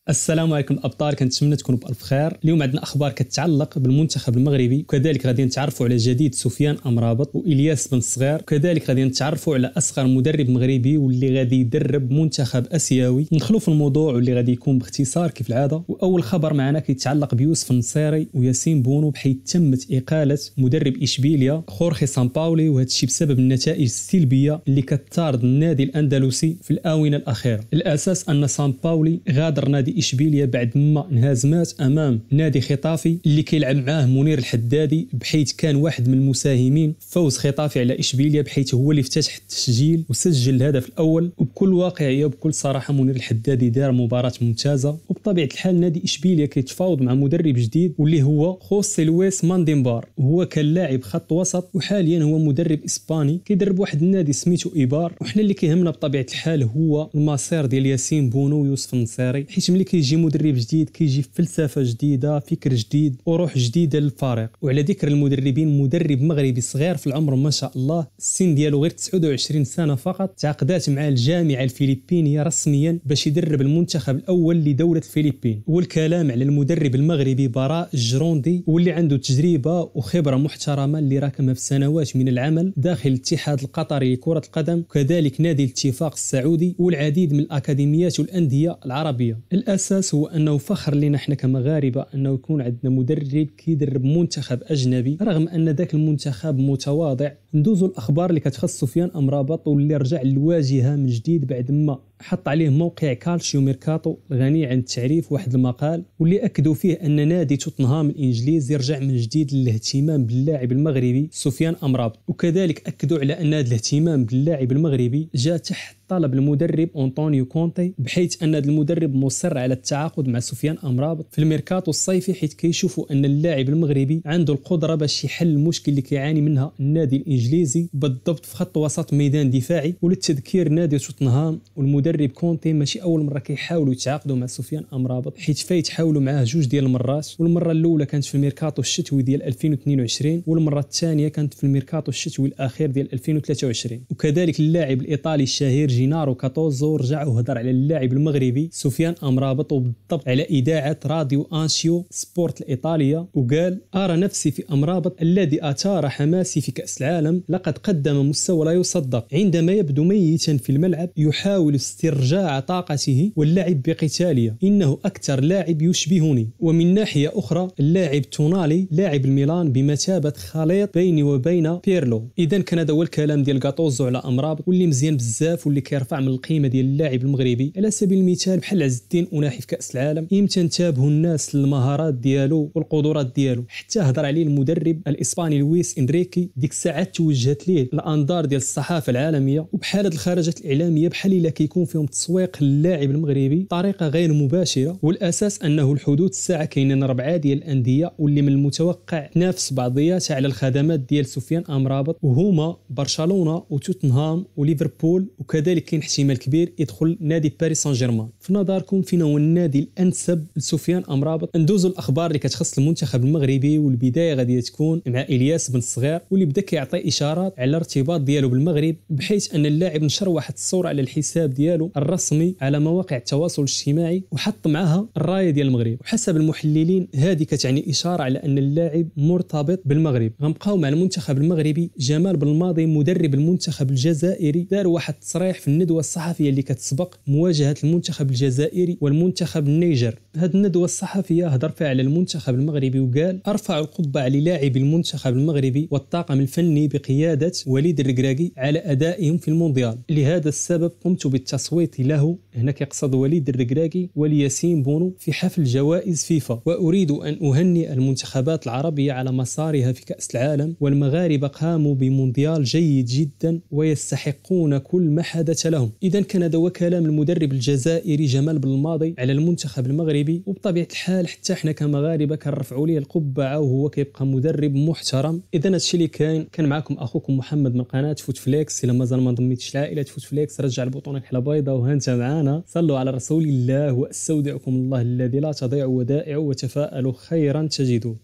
السلام عليكم الابطال، كنتمنى تكونوا بالف خير. اليوم عندنا اخبار كتعلق بالمنتخب المغربي، وكذلك غادي نتعرفوا على جديد سفيان امرابط والياس بن صغير، وكذلك غادي نتعرفوا على اصغر مدرب مغربي واللي غادي يدرب منتخب اسيوي. ندخلوا في الموضوع واللي غادي يكون باختصار كيف العاده. واول خبر معنا كيتعلق بيوسف النصيري وياسين بونو، بحيث تمت اقاله مدرب اشبيليا خورخي سامباولي، وهذا الشيء بسبب النتائج السلبيه اللي كتطارد النادي الاندلسي في الاونه الاخيره. الاساس ان سامباولي غادر نادي اشبيليا بعد ما انهزمات امام نادي خطافي اللي كيلعب معاه منير الحدادي، بحيث كان واحد من المساهمين فوز خطافي على اشبيليا، بحيث هو اللي فتح التسجيل وسجل الهدف الاول. وبكل واقعيه وبكل صراحه منير الحدادي دار مباراه ممتازه، وبطبيعه الحال نادي اشبيليا كيتفاوض مع مدرب جديد واللي هو خوسي لويس مانديمبار، وهو كان لاعب خط وسط وحاليا هو مدرب اسباني كيدرب واحد النادي سميتو ايبار. وحنا اللي كيهمنا بطبيعه الحال هو المصير ديال ياسين بونو ويوسف النصيري، حيت ملي كيجي مدرب جديد كيجي فلسفه جديده، فكر جديد وروح جديده للفريق. وعلى ذكر المدربين، مدرب مغربي صغير في العمر ما شاء الله، السن ديالو غير 29 سنه فقط، تعاقدات مع الجامعه الفلبينيه رسميا باش يدرب المنتخب الاول لدوله الفلبين. والكلام على المدرب المغربي براء الجروندي، واللي عنده تجربه وخبره محترمه اللي راكمها في سنوات من العمل داخل الاتحاد القطري لكره القدم، وكذلك نادي الاتفاق السعودي والعديد من الاكاديميات والانديه العربيه. الاساس هو انه فخر لنا احنا كمغاربه انه يكون عندنا مدرب كيدرب منتخب اجنبي، رغم ان ذاك المنتخب متواضع. ندوزوا الاخبار اللي كتخص سفيان امرابط، واللي رجع للواجهه من جديد بعد ما حط عليه موقع كالشيو ميركاتو الغني عن التعريف واحد المقال، واللي اكدوا فيه ان نادي توتنهام الانجليزي يرجع من جديد للاهتمام باللاعب المغربي سفيان امرابط. وكذلك اكدوا على ان هذا الاهتمام باللاعب المغربي جاء تحت طلب المدرب أنطونيو كونتي، بحيث ان هذا المدرب مصر على التعاقد مع سفيان امرابط في الميركاتو الصيفي، حيث كيشوفوا ان اللاعب المغربي عنده القدره باش يحل المشكل اللي كيعاني منها النادي الانجليزي، بالضبط في خط وسط ميدان دفاعي. وللتذكير نادي توتنهام والمدرب كونتي ماشي اول مره كيحاولوا يتعاقدوا مع سفيان امرابط، حيت فايت حاولوا معاه جوج ديال المرات. والمره الاولى كانت في الميركاتو الشتوي ديال 2022، والمره الثانيه كانت في الميركاتو الشتوي الاخير ديال 2023. وكذلك اللاعب الايطالي الشهير جينارو كاتوزو رجع وهضر على اللاعب المغربي سفيان امرابط، وبالضبط على اذاعه راديو انشيو سبورت الايطاليه، وقال: ارى نفسي في امرابط الذي اثار حماسي في كاس العالم، لقد قدم مستوى لا يصدق عندما يبدو ميتا في الملعب، يحاول استرجاع طاقته واللعب بقتاليه، انه اكثر لاعب يشبهني. ومن ناحيه اخرى اللاعب تونالي لاعب الميلان بمثابه خليط بيني وبين بيرلو. اذا كان هذا هو الكلام ديال كاتوزو على امرابط، واللي مزيان بزاف واللي كيرفع من القيمه ديال اللاعب المغربي. على سبيل المثال بحال عز الدين أناحي في كاس العالم، امتى انتبهوا الناس للمهارات ديالو والقدرات ديالو، حتى هضر عليه المدرب الاسباني لويس انريكي. ديك الساعات توجهت ليه الانظار ديال الصحافه العالميه، وبحال هاد الخرجات الاعلاميه بحال الا كيكون فيهم تسويق للاعب المغربي بطريقه غير مباشره. والاساس انه الحدود الساعه كاينين 4 ديال الانديه واللي من المتوقع تنافس بعضياتها على الخدمات ديال سفيان امرابط، وهما برشلونه وتوتنهام وليفربول، وكذلك كاين احتمال كبير يدخل نادي باريس سان جيرمان. في نظركم فين هو النادي الانسب لسفيان امرابط؟ ندوزوا الاخبار اللي كتخص المنتخب المغربي، والبدايه غادي تكون مع الياس بن صغير، واللي بدا كيعطي اشارات على الارتباط ديالو بالمغرب، بحيث ان اللاعب نشر واحد الصوره على الحساب ديالو الرسمي على مواقع التواصل الاجتماعي وحط معها الرايه ديال المغرب. وحسب المحللين هذه كتعني اشاره على ان اللاعب مرتبط بالمغرب. غنبقاو مع المنتخب المغربي. جمال بالماضي مدرب المنتخب الجزائري دار واحد التصريح في الندوه الصحفيه اللي كتسبق مواجهه المنتخب الجزائري والمنتخب النيجر. هذه الندوه الصحفيه هضر فيها على المنتخب المغربي وقال: ارفع القبعه للاعبي المنتخب المغربي والطاقم الفني بقياده وليد الركراكي على ادائهم في المونديال، لهذا السبب قمت بالتصويت له، هنا كيقصد وليد الركراكي ولياسين بونو، في حفل جوائز فيفا، واريد ان اهنئ المنتخبات العربيه على مسارها في كاس العالم، والمغاربه قاموا بمونديال جيد جدا ويستحقون كل ما حدث لهم. اذا كان هذا هو كلام المدرب الجزائري جمال بالماضي على المنتخب المغربي، وبطبيعه الحال حتى احنا كمغاربه كنرفعوا ليه القبعه، وهو كيبقى مدرب محترم. اذا هادشي اللي كان معكم اخوكم محمد من قناه فوت فليكس. الا مازال ما انضميتش لعائله فوت فليكس رجع البوطونه كحله بيضاء وهانت معانا. صلوا على رسول الله واستودعكم الله الذي لا تضيع ودائعه، وتفاءلوا خيرا تجدوه.